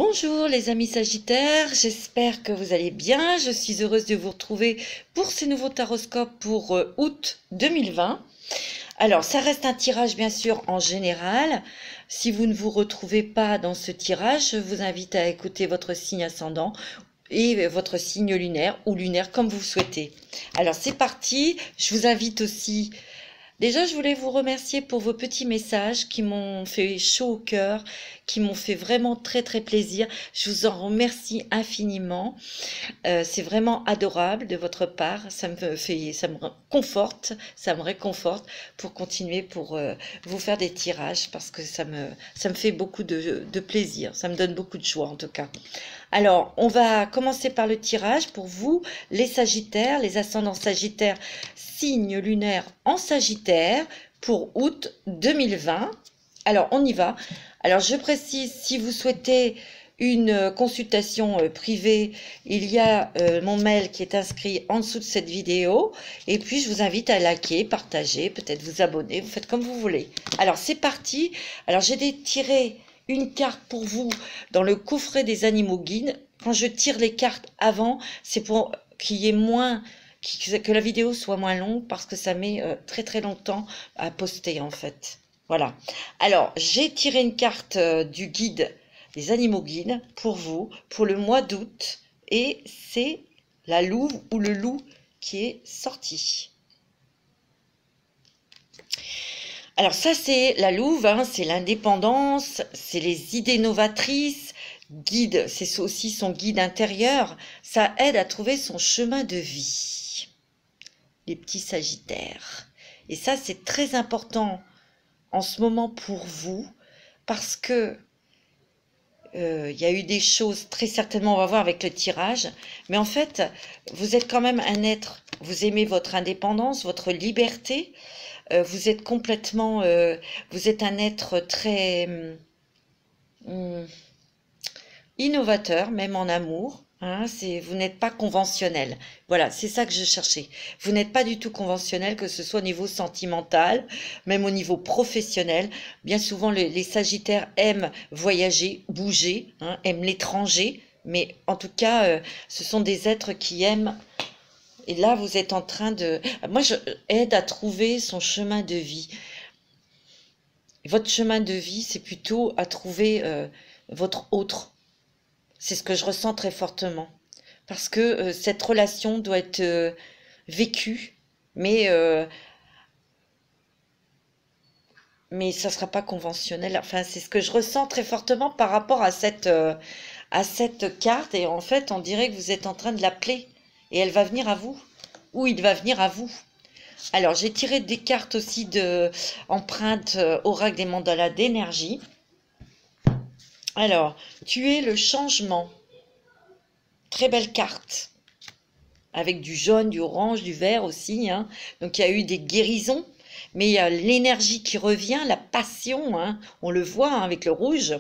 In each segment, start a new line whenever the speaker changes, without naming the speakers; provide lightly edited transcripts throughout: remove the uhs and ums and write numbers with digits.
Bonjour les amis Sagittaires, j'espère que vous allez bien. Je suis heureuse de vous retrouver pour ces nouveaux taroscopes pour août 2020. Alors, ça reste un tirage bien sûr en général. Si vous ne vous retrouvez pas dans ce tirage, je vous invite à écouter votre signe ascendant et votre signe lunaire ou lunaire comme vous souhaitez. Alors, c'est parti. Je vous invite aussi... Déjà, je voulais vous remercier pour vos petits messages qui m'ont fait chaud au cœur, qui m'ont fait vraiment très très plaisir. Je vous en remercie infiniment. C'est vraiment adorable de votre part. Ça me conforte, ça me réconforte pour continuer, pour vous faire des tirages parce que ça me fait beaucoup de plaisir. Ça me donne beaucoup de joie en tout cas. Alors, on va commencer par le tirage pour vous, les Sagittaires, les ascendants Sagittaires, signe lunaire en Sagittaire pour août 2020. Alors, on y va. Alors, je précise, si vous souhaitez une consultation privée, il y a mon mail qui est inscrit en dessous de cette vidéo. Et puis, je vous invite à liker, partager, peut-être vous abonner. Vous faites comme vous voulez. Alors, c'est parti. Alors, j'ai tiré une carte pour vous dans le coffret des animaux guides. Quand je tire les cartes avant, c'est pour qu'il y ait moins... que la vidéo soit moins longue parce que ça met très très longtemps à poster en fait. Voilà. Alors, j'ai tiré une carte du guide des animaux guides pour vous, pour le mois d'août. Et c'est la louve ou le loup qui est sorti. Alors ça, c'est la louve, hein, c'est l'indépendance, c'est les idées novatrices. Guide, c'est aussi son guide intérieur. Ça aide à trouver son chemin de vie. Les petits Sagittaires. Et ça, c'est très important en ce moment pour vous parce que il y a eu des choses, très certainement, on va voir avec le tirage, mais en fait, vous êtes quand même un être, vous aimez votre indépendance, votre liberté, vous êtes complètement, vous êtes un être très innovateur, même en amour. Hein, vous n'êtes pas conventionnel. Voilà, c'est ça que je cherchais. Vous n'êtes pas du tout conventionnel, que ce soit au niveau sentimental, même au niveau professionnel. Bien souvent, les Sagittaires aiment voyager, bouger, hein, aiment l'étranger. Mais en tout cas, ce sont des êtres qui aiment... Et là, vous êtes en train de... Moi, je aide à trouver son chemin de vie. Votre chemin de vie, c'est plutôt à trouver votre autre. C'est ce que je ressens très fortement. Parce que cette relation doit être vécue, mais ça ne sera pas conventionnel. Enfin, c'est ce que je ressens très fortement par rapport à cette carte. Et en fait, on dirait que vous êtes en train de l'appeler. Et elle va venir à vous. Ou il va venir à vous. Alors, j'ai tiré des cartes aussi de empreintes oracle des mandalas d'énergie. Alors, tu es le changement. Très belle carte. Avec du jaune, du orange, du vert aussi. Hein. Donc, il y a eu des guérisons. Mais il y a l'énergie qui revient, la passion. Hein. On le voit hein, avec le rouge.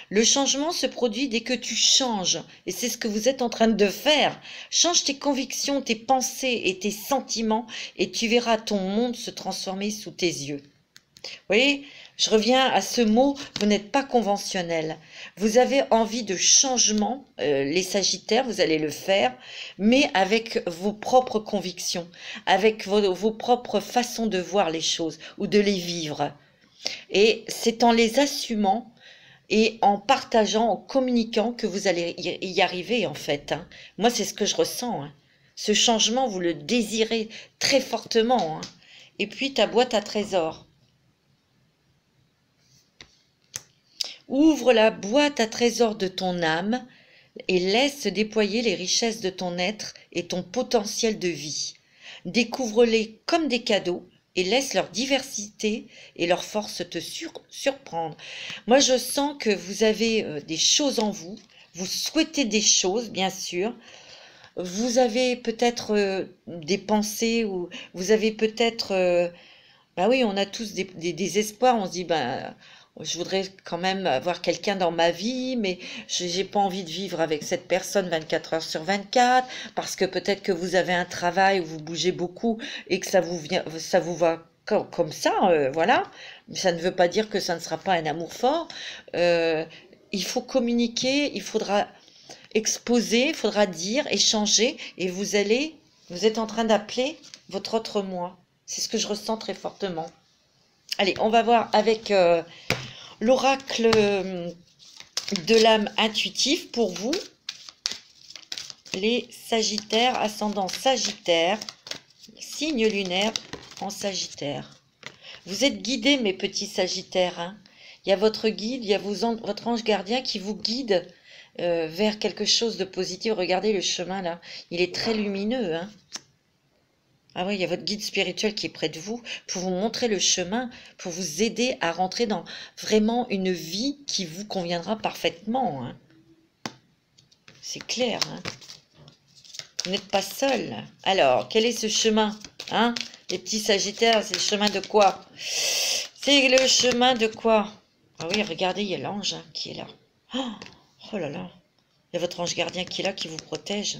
Le changement se produit dès que tu changes. Et c'est ce que vous êtes en train de faire. Change tes convictions, tes pensées et tes sentiments. Et tu verras ton monde se transformer sous tes yeux. Vous voyez ? Je reviens à ce mot, vous n'êtes pas conventionnel. Vous avez envie de changement, les Sagittaires, vous allez le faire, mais avec vos propres convictions, avec vos propres façons de voir les choses ou de les vivre. Et c'est en les assumant et en partageant, en communiquant que vous allez y arriver en fait. Hein. Moi, c'est ce que je ressens. Hein. Ce changement, vous le désirez très fortement. Hein. Et puis, ta boîte à trésors. Ouvre la boîte à trésors de ton âme et laisse se déployer les richesses de ton être et ton potentiel de vie. Découvre-les comme des cadeaux et laisse leur diversité et leur force te surprendre. Moi, je sens que vous avez des choses en vous, vous souhaitez des choses, bien sûr. Vous avez peut-être des pensées ou vous avez peut-être... bah oui, on a tous des espoirs, on se dit... ben je voudrais quand même avoir quelqu'un dans ma vie, mais j'ai pas envie de vivre avec cette personne 24 heures sur 24, parce que peut-être que vous avez un travail où vous bougez beaucoup et que ça vous va comme ça, voilà. Ça ne veut pas dire que ça ne sera pas un amour fort. il faut communiquer, il faudra exposer, il faudra dire, échanger, et vous êtes en train d'appeler votre autre moi. C'est ce que je ressens très fortement. Allez, on va voir avec l'oracle de l'âme intuitive pour vous, les Sagittaires, ascendant Sagittaire, signe lunaire en Sagittaire. Vous êtes guidés, mes petits Sagittaires, hein. Il y a votre guide, il y a votre ange gardien qui vous guide vers quelque chose de positif. Regardez le chemin là, il est très lumineux, hein. Ah oui, il y a votre guide spirituel qui est près de vous pour vous montrer le chemin, pour vous aider à rentrer dans vraiment une vie qui vous conviendra parfaitement, hein. C'est clair, hein. Vous n'êtes pas seul. Alors, quel est ce chemin, hein? Les petits Sagittaires, c'est le chemin de quoi? C'est le chemin de quoi? Ah oui, regardez, il y a l'ange hein, qui est là. Oh là là. Il y a votre ange gardien qui est là, qui vous protège.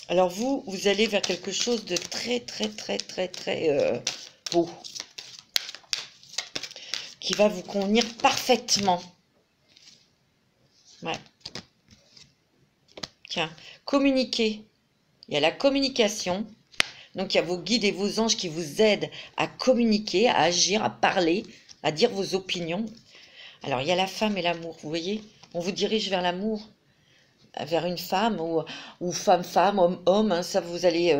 Alors vous allez vers quelque chose de très beau. Qui va vous convenir parfaitement. Ouais. Tiens, communiquer. Il y a la communication. Donc, il y a vos guides et vos anges qui vous aident à communiquer, à agir, à parler, à dire vos opinions. Alors, il y a la femme et l'amour, vous voyez? On vous dirige vers l'amour, vers une femme ou femme-femme, homme-homme. Hein, ça, vous allez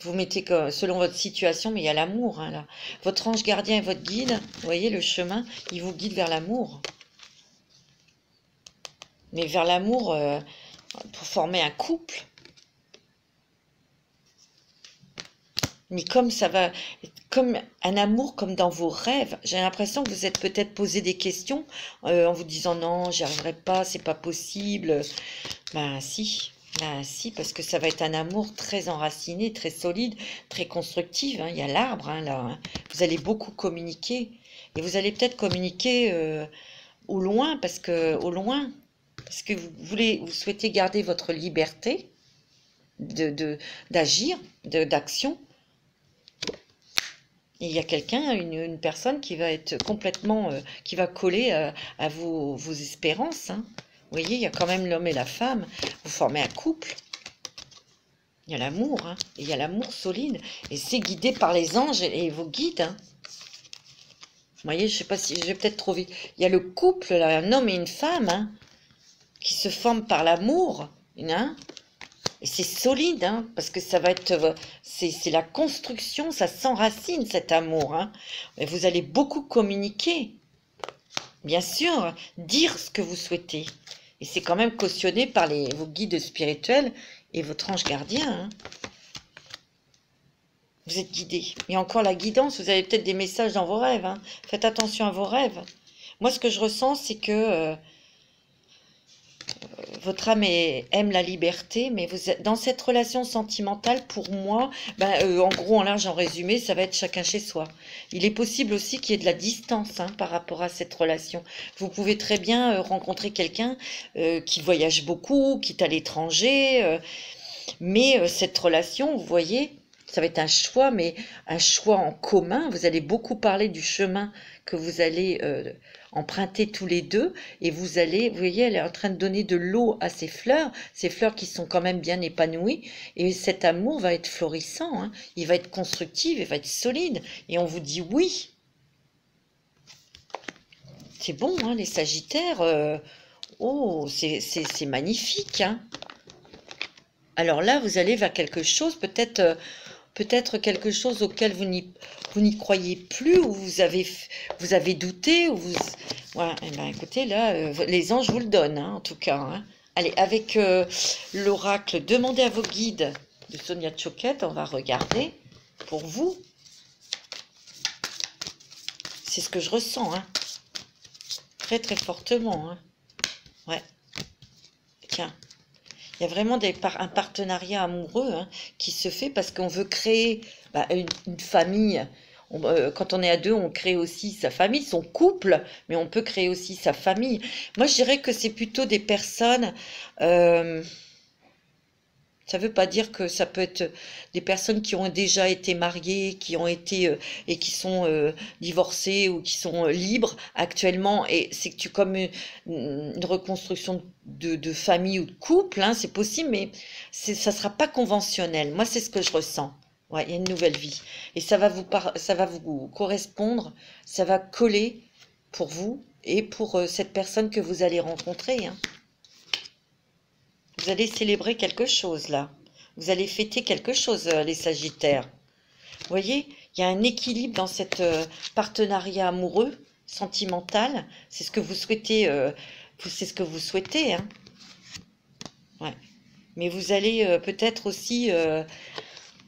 vous mettez selon votre situation, mais il y a l'amour. Hein, là. Votre ange gardien et votre guide, vous voyez le chemin, il vous guide vers l'amour. Mais vers l'amour pour former un couple. Mais comme ça va, comme un amour, comme dans vos rêves, j'ai l'impression que vous êtes peut-être posé des questions en vous disant non, j'y arriverai pas, c'est pas possible. Ben si, parce que ça va être un amour très enraciné, très solide, très constructif. Hein. Il y a l'arbre hein, là. Hein. Vous allez beaucoup communiquer et vous allez peut-être communiquer au loin parce que vous souhaitez garder votre liberté d'agir, d'action. Et il y a quelqu'un, une personne qui va être complètement, qui va coller à vos espérances. Hein. Vous voyez, il y a quand même l'homme et la femme. Vous formez un couple. Il y a l'amour, hein. Et il y a l'amour solide. Et c'est guidé par les anges et vos guides. Hein. Vous voyez, je ne sais pas si je vais peut-être trop vite. Il y a le couple, là, un homme et une femme, hein, qui se forment par l'amour. Hein. Et c'est solide, hein, parce que ça va être, c'est la construction, ça s'enracine cet amour. Hein. Et vous allez beaucoup communiquer, bien sûr, dire ce que vous souhaitez. Et c'est quand même cautionné par vos guides spirituels et votre ange gardien. Hein. Vous êtes guidé. Et encore la guidance, vous avez peut-être des messages dans vos rêves. Hein. Faites attention à vos rêves. Moi, ce que je ressens, c'est que votre âme aime la liberté, mais vous êtes dans cette relation sentimentale, pour moi, en gros, en large, en résumé, ça va être chacun chez soi. Il est possible aussi qu'il y ait de la distance hein, par rapport à cette relation. Vous pouvez très bien rencontrer quelqu'un qui voyage beaucoup, qui est à l'étranger, mais cette relation, vous voyez, ça va être un choix, mais un choix en commun. Vous allez beaucoup parler du chemin que vous allez emprunter tous les deux. Et vous voyez, elle est en train de donner de l'eau à ces fleurs qui sont quand même bien épanouies. Et cet amour va être florissant, hein. Il va être constructif, il va être solide. Et on vous dit oui. C'est bon, hein, les Sagittaires. Oh, c'est magnifique, hein. Alors là, vous allez vers quelque chose, peut-être quelque chose auquel vous n'y croyez plus, ou vous avez douté, ou vous... Voilà, eh ben, écoutez, là, les anges vous le donnent, hein, en tout cas. Hein. Allez, avec l'oracle, demandez à vos guides de Sonia Choquette, on va regarder pour vous. C'est ce que je ressens, hein. Très, très fortement. Hein. Ouais. Tiens. Il y a vraiment un partenariat amoureux hein, qui se fait parce qu'on veut créer une famille. Quand on est à deux, on crée aussi sa famille, son couple, mais on peut créer aussi sa famille. Moi, je dirais que c'est plutôt des personnes Ça ne veut pas dire que ça peut être des personnes qui ont déjà été mariées, qui ont été et qui sont divorcées ou qui sont libres actuellement. Et c'est que tu comme une reconstruction de famille ou de couple, hein, c'est possible, mais ça ne sera pas conventionnel. Moi, c'est ce que je ressens. Ouais, il y a une nouvelle vie. Et ça va vous correspondre, ça va coller pour vous et pour cette personne que vous allez rencontrer, hein. Vous allez célébrer quelque chose là. Vous allez fêter quelque chose, les Sagittaires. Vous voyez, il y a un équilibre dans cet partenariat amoureux, sentimental. C'est ce que vous souhaitez, c'est ce que vous souhaitez, hein. Ouais. Mais vous allez peut-être aussi,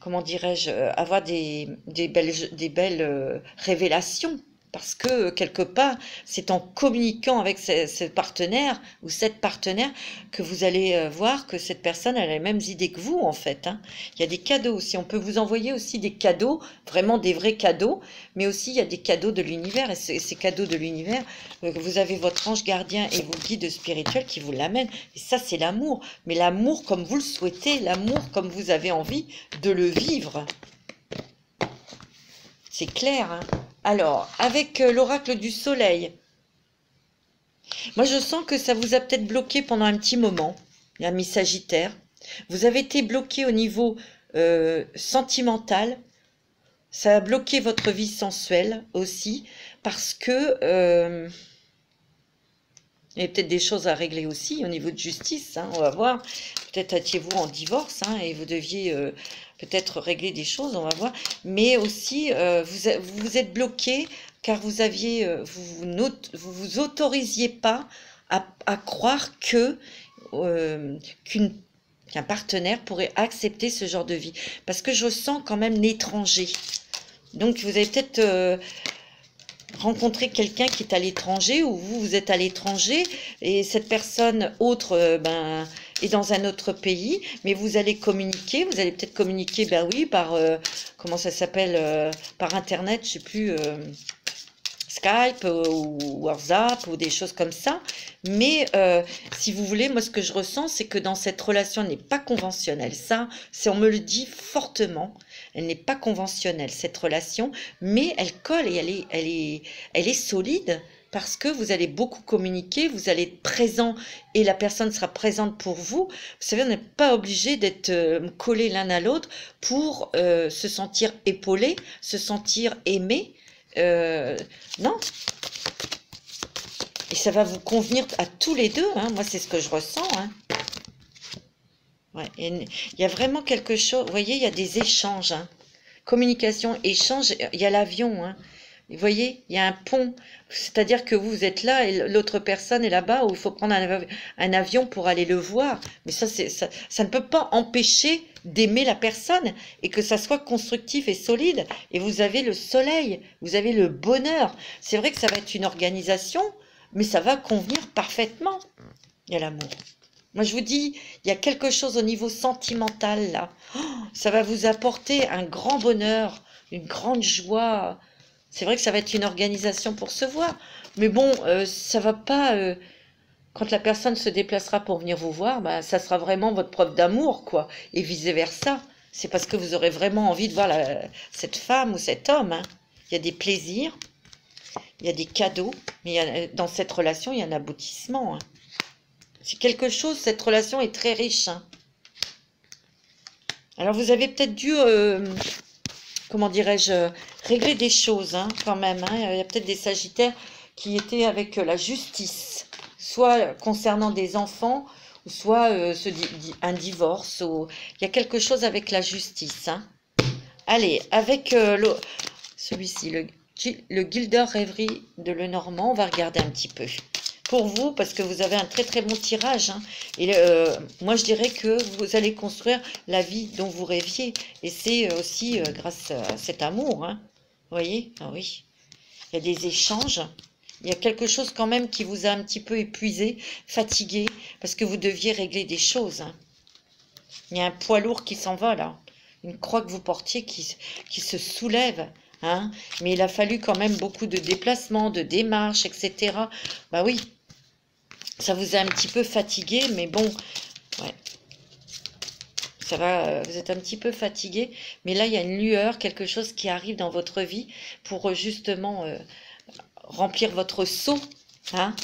comment dirais-je, avoir des belles révélations. Parce que quelque part, c'est en communiquant avec ce partenaire ou cette partenaire que vous allez voir que cette personne a les mêmes idées que vous, en fait, hein. Il y a des cadeaux aussi. On peut vous envoyer aussi des cadeaux, vraiment des vrais cadeaux, mais aussi il y a des cadeaux de l'univers. Et ces cadeaux de l'univers, vous avez votre ange gardien et vos guides spirituels qui vous l'amènent. Et ça, c'est l'amour. Mais l'amour comme vous le souhaitez, l'amour comme vous avez envie de le vivre. C'est clair, hein. Alors, avec l'oracle du soleil, moi je sens que ça vous a peut-être bloqué pendant un petit moment, l'ami Sagittaire. Vous avez été bloqué au niveau sentimental. Ça a bloqué votre vie sensuelle aussi, parce que il y a peut-être des choses à régler aussi au niveau de justice, hein, on va voir. Peut-être étiez-vous en divorce, hein, et vous deviez peut-être régler des choses, on va voir. Mais aussi, vous vous êtes bloqué car vous aviez, vous autorisiez pas à croire qu'un partenaire pourrait accepter ce genre de vie. Parce que je sens quand même l'étranger. Donc vous avez peut-être rencontrer quelqu'un qui est à l'étranger ou vous êtes à l'étranger et cette personne autre est dans un autre pays, mais vous allez communiquer, vous allez peut-être communiquer, ben oui, par, comment ça s'appelle, par Internet, je sais plus, Skype ou WhatsApp ou des choses comme ça. Mais si vous voulez, moi ce que je ressens, c'est que dans cette relation, elle n'est pas conventionnelle. Ça, on me le dit fortement. Elle n'est pas conventionnelle, cette relation, mais elle colle et elle est solide parce que vous allez beaucoup communiquer, vous allez être présent et la personne sera présente pour vous. Vous savez, on n'est pas obligé d'être collés l'un à l'autre pour se sentir épaulé, se sentir aimé. Non. Et ça va vous convenir à tous les deux, hein. Moi, c'est ce que je ressens, hein. Ouais, il y a vraiment quelque chose, vous voyez, il y a des échanges, hein. Communication, échange, il y a l'avion, hein. Vous voyez, il y a un pont, c'est-à-dire que vous êtes là et l'autre personne est là-bas où il faut prendre un avion pour aller le voir. Mais ça ne peut pas empêcher d'aimer la personne et que ça soit constructif et solide. Et vous avez le soleil, vous avez le bonheur. C'est vrai que ça va être une organisation, mais ça va convenir parfaitement. Il y a l'amour. Moi, je vous dis, il y a quelque chose au niveau sentimental, là. Oh, ça va vous apporter un grand bonheur, une grande joie. C'est vrai que ça va être une organisation pour se voir. Mais bon, ça va pas... quand la personne se déplacera pour venir vous voir, bah, ça sera vraiment votre preuve d'amour, quoi. Et vice-versa. C'est parce que vous aurez vraiment envie de voir cette femme ou cet homme, hein. Il y a des plaisirs, il y a des cadeaux, mais dans cette relation, il y a un aboutissement, hein. C'est quelque chose, cette relation est très riche, hein. Alors vous avez peut-être dû, comment dirais-je, régler des choses, hein, quand même, hein. Il y a peut-être des Sagittaires qui étaient avec la justice, soit concernant des enfants, ou soit un divorce. Il y a quelque chose avec la justice, hein. Allez, avec celui-ci, le Gilder Rêverie de Lenormand, on va regarder un petit peu. Pour vous, parce que vous avez un très très bon tirage, hein. Et moi je dirais que vous allez construire la vie dont vous rêviez. Et c'est aussi grâce à cet amour, hein. Vous voyez? Ah oui. Il y a des échanges. Il y a quelque chose quand même qui vous a un petit peu épuisé, fatigué, parce que vous deviez régler des choses, hein. Il y a un poids lourd qui s'en va là. Une croix que vous portiez qui se soulève. Hein. Mais il a fallu quand même beaucoup de déplacements, de démarches, etc. Bah oui. Ça vous a un petit peu fatigué, mais bon, ouais. ça va, vous êtes un petit peu fatigué, mais là, il y a une lueur, quelque chose qui arrive dans votre vie pour justement remplir votre seau, hein,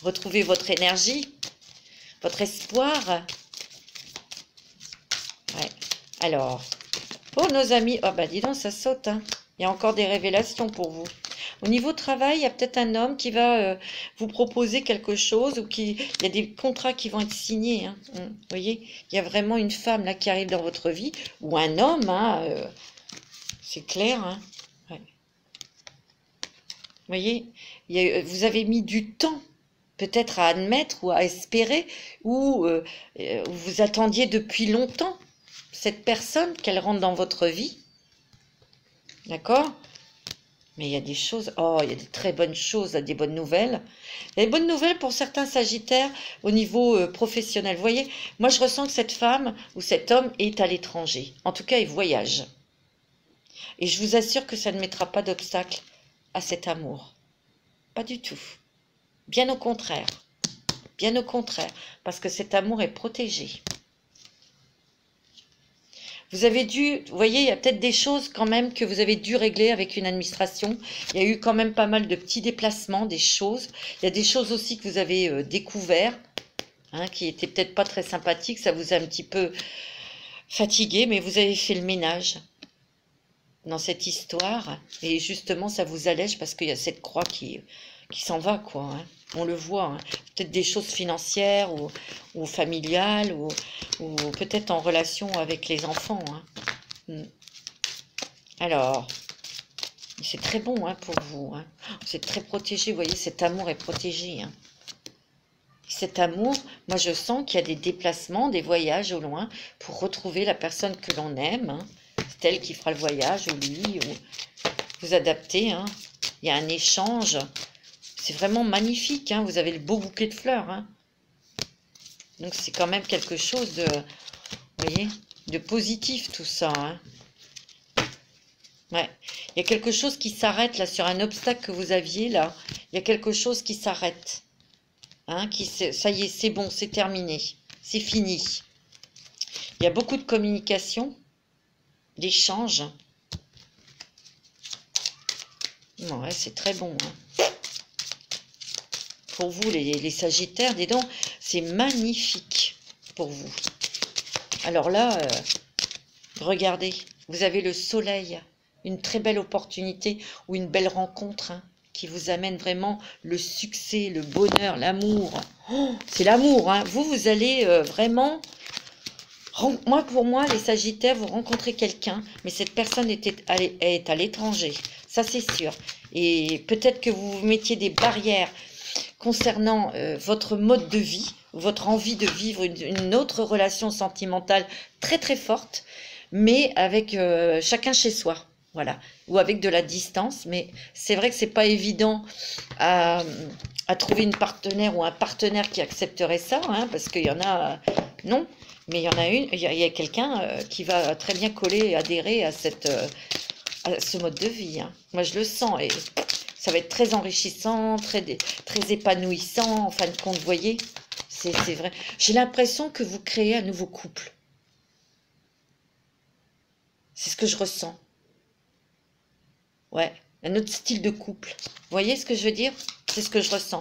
retrouver votre énergie, votre espoir. Ouais. Alors, pour nos amis, oh bah dis donc, ça saute, hein. Il y a encore des révélations pour vous. Au niveau travail, il y a peut-être un homme qui va vous proposer quelque chose ou il y a des contrats qui vont être signés. Hein. Vous voyez, il y a vraiment une femme là qui arrive dans votre vie ou un homme, hein, c'est clair. Hein. Ouais. Vous voyez, vous avez mis du temps peut-être à admettre ou à espérer ou vous attendiez depuis longtemps cette personne qu'elle rentre dans votre vie. D'accord ? Mais il y a des choses, oh, il y a des très bonnes choses, des bonnes nouvelles. Il y a des bonnes nouvelles pour certains sagittaires au niveau professionnel. Vous voyez, moi je ressens que cette femme ou cet homme est à l'étranger. En tout cas, il voyage. Et je vous assure que ça ne mettra pas d'obstacle à cet amour. Pas du tout. Bien au contraire. Bien au contraire. Parce que cet amour est protégé. Vous avez dû, vous voyez, il y a peut-être des choses quand même que vous avez dû régler avec une administration. Il y a eu quand même pas mal de petits déplacements, des choses. Il y a des choses aussi que vous avez découvert, hein, qui étaient peut-être pas très sympathiques. Ça vous a un petit peu fatigué, mais vous avez fait le ménage dans cette histoire. Et justement, ça vous allège parce qu'il y a cette croix qui s'en va, quoi. Hein. On le voit. Hein. Peut-être des choses financières ou familiales ou peut-être en relation avec les enfants. Hein. Alors, c'est très bon hein, pour vous. Hein. C'est très protégé. Vous voyez, cet amour est protégé. Hein. Cet amour, moi je sens qu'il y a des déplacements, des voyages au loin pour retrouver la personne que l'on aime. Hein. C'est elle qui fera le voyage ou lui. Ou vous adaptez. Hein. Il y a un échange. C'est vraiment magnifique, hein. Vous avez le beau bouquet de fleurs. Hein. Donc c'est quand même quelque chose de, vous voyez, de positif tout ça. Hein. Ouais. Il y a quelque chose qui s'arrête là sur un obstacle que vous aviez là. Il y a quelque chose qui s'arrête. Hein, ça y est, c'est bon, c'est terminé. C'est fini. Il y a beaucoup de communication, d'échange. Ouais, c'est très bon. Hein. Pour vous, les Sagittaires, dis donc, c'est magnifique pour vous. Alors là, regardez, vous avez le soleil, une très belle opportunité ou une belle rencontre hein, qui vous amène vraiment le succès, le bonheur, l'amour. Oh, c'est l'amour, hein. Vous allez vraiment... Moi, pour moi, les Sagittaires, vous rencontrez quelqu'un, mais cette personne est à l'étranger. Ça, c'est sûr. Et peut-être que vous vous mettiez des barrières concernant votre mode de vie, votre envie de vivre une autre relation sentimentale très très forte, mais avec chacun chez soi, voilà, ou avec de la distance. Mais c'est vrai que c'est pas évident à trouver une partenaire ou un partenaire qui accepterait ça, hein, parce qu'il y en a, non, mais il y en a une, il y a quelqu'un qui va très bien coller et adhérer à ce mode de vie. Hein. Moi, je le sens et ça va être très enrichissant, très épanouissant, en fin de compte, vous voyez, c'est vrai. J'ai l'impression que vous créez un nouveau couple. C'est ce que je ressens. Ouais, un autre style de couple. Vous voyez ce que je veux dire? C'est ce que je ressens.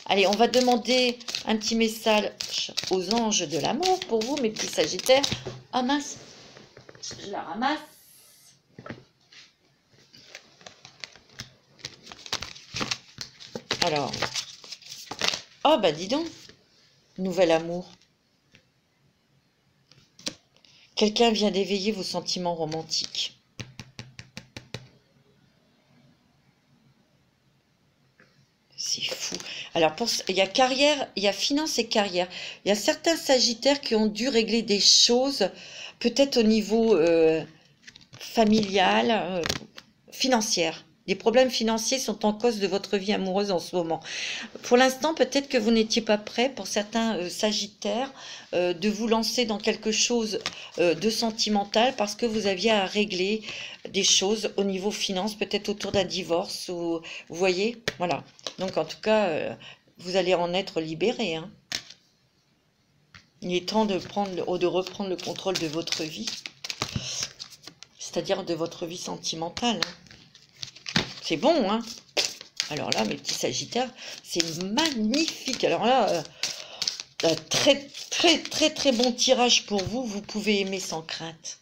Allez, on va demander un petit message aux anges de l'amour pour vous, mes petits Sagittaires. Ah mince, je la ramasse. Alors, oh bah dis donc, nouvel amour. Quelqu'un vient d'éveiller vos sentiments romantiques. C'est fou. Alors, il y a carrière, il y a finance et carrière. Il y a certains Sagittaires qui ont dû régler des choses, peut-être au niveau familial, financière. Les problèmes financiers sont en cause de votre vie amoureuse en ce moment. Pour l'instant, peut-être que vous n'étiez pas prêt, pour certains Sagittaires, de vous lancer dans quelque chose de sentimental parce que vous aviez à régler des choses au niveau finance, peut-être autour d'un divorce. Ou, vous voyez, voilà. Donc, en tout cas, vous allez en être libéré. Hein. Il est temps de reprendre le contrôle de votre vie, c'est-à-dire de votre vie sentimentale. C'est bon, hein? Alors là, mes petits Sagittaires, c'est magnifique. Alors là, très, très, très, très bon tirage pour vous. Vous pouvez aimer sans crainte.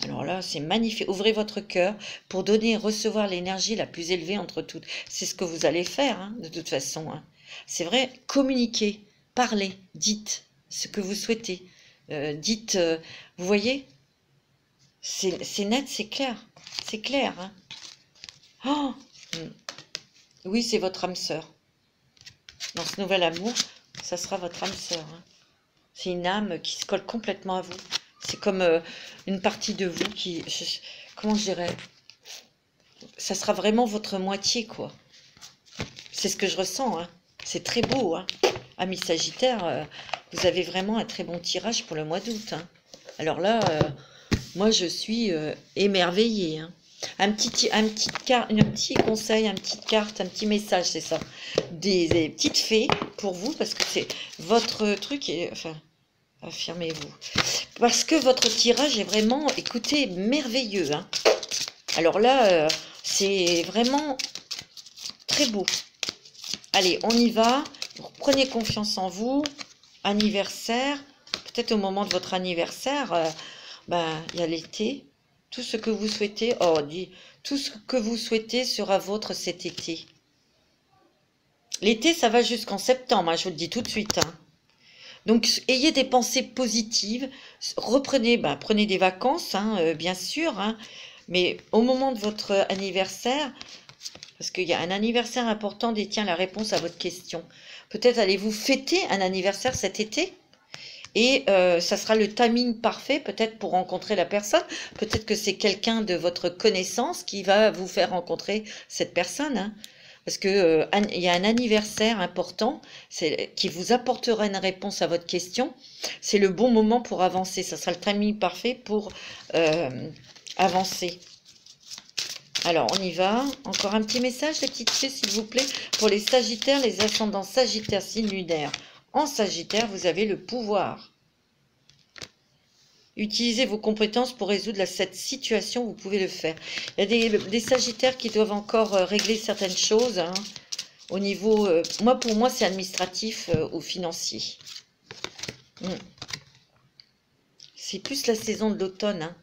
Alors là, c'est magnifique. Ouvrez votre cœur pour donner et recevoir l'énergie la plus élevée entre toutes. C'est ce que vous allez faire, hein, de toute façon. Hein. C'est vrai, communiquez, parlez, dites ce que vous souhaitez. Dites, vous voyez, c'est net, c'est clair. C'est clair. Hein. Oh, oui, c'est votre âme sœur. Dans ce nouvel amour, ça sera votre âme sœur. Hein. C'est une âme qui se colle complètement à vous. C'est comme une partie de vous qui... comment je dirais? Ça sera vraiment votre moitié, quoi. C'est ce que je ressens. Hein. C'est très beau. Hein. Amis Sagittaire, vous avez vraiment un très bon tirage pour le mois d'août. Hein. Alors là, moi, je suis émerveillée. Hein. Un petit conseil, une petite carte, un petit message, c'est ça. Des petites fées pour vous, parce que c'est votre truc. Enfin, affirmez-vous. Parce que votre tirage est vraiment, écoutez, merveilleux. Hein. Alors là, c'est vraiment très beau. Allez, on y va. Prenez confiance en vous. Anniversaire. Peut-être au moment de votre anniversaire, il y a l'été. Tout ce que vous souhaitez, tout ce que vous souhaitez sera vôtre cet été. L'été, ça va jusqu'en septembre, hein, je vous le dis tout de suite. Hein. Donc, ayez des pensées positives. Reprenez, prenez des vacances, hein, bien sûr. Hein, mais au moment de votre anniversaire, parce qu'il y a un anniversaire important, détient la réponse à votre question. Peut-être allez-vous fêter un anniversaire cet été? Et ça sera le timing parfait peut-être pour rencontrer la personne. Peut-être que c'est quelqu'un de votre connaissance qui va vous faire rencontrer cette personne. Hein. Parce que il y a un anniversaire important qui vous apportera une réponse à votre question. C'est le bon moment pour avancer. Ça sera le timing parfait pour avancer. Alors, on y va. Encore un petit message, les petites filles, s'il vous plaît. Pour les Sagittaires, les ascendants Sagittaires, signe lunaire. En Sagittaire, vous avez le pouvoir. Utilisez vos compétences pour résoudre cette situation, vous pouvez le faire. Il y a des Sagittaires qui doivent encore régler certaines choses. Hein, au niveau, pour moi, c'est administratif ou financier. C'est plus la saison de l'automne hein,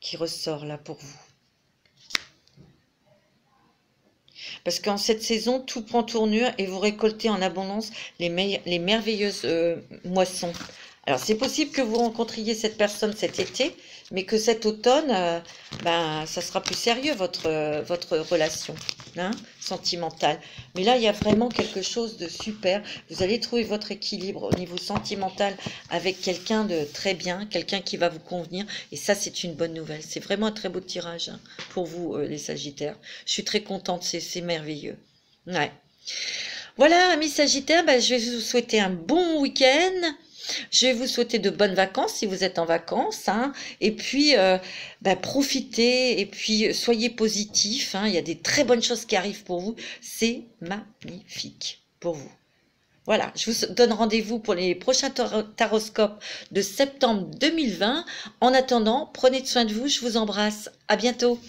qui ressort là pour vous. Parce qu'en cette saison, tout prend tournure et vous récoltez en abondance les merveilleuses moissons. Alors, c'est possible que vous rencontriez cette personne cet été, mais que cet automne, ça sera plus sérieux, votre relation hein, sentimentale. Mais là, il y a vraiment quelque chose de super. Vous allez trouver votre équilibre au niveau sentimental avec quelqu'un de très bien, quelqu'un qui va vous convenir. Et ça, c'est une bonne nouvelle. C'est vraiment un très beau tirage hein, pour vous, les Sagittaires. Je suis très contente, c'est merveilleux. Ouais. Voilà, amis Sagittaires, je vais vous souhaiter un bon week-end. Je vais vous souhaiter de bonnes vacances si vous êtes en vacances. Hein. Et puis, profitez et puis soyez positifs. Hein. Il y a des très bonnes choses qui arrivent pour vous. C'est magnifique pour vous. Voilà, je vous donne rendez-vous pour les prochains taroscopes de septembre 2020. En attendant, prenez soin de vous. Je vous embrasse. À bientôt.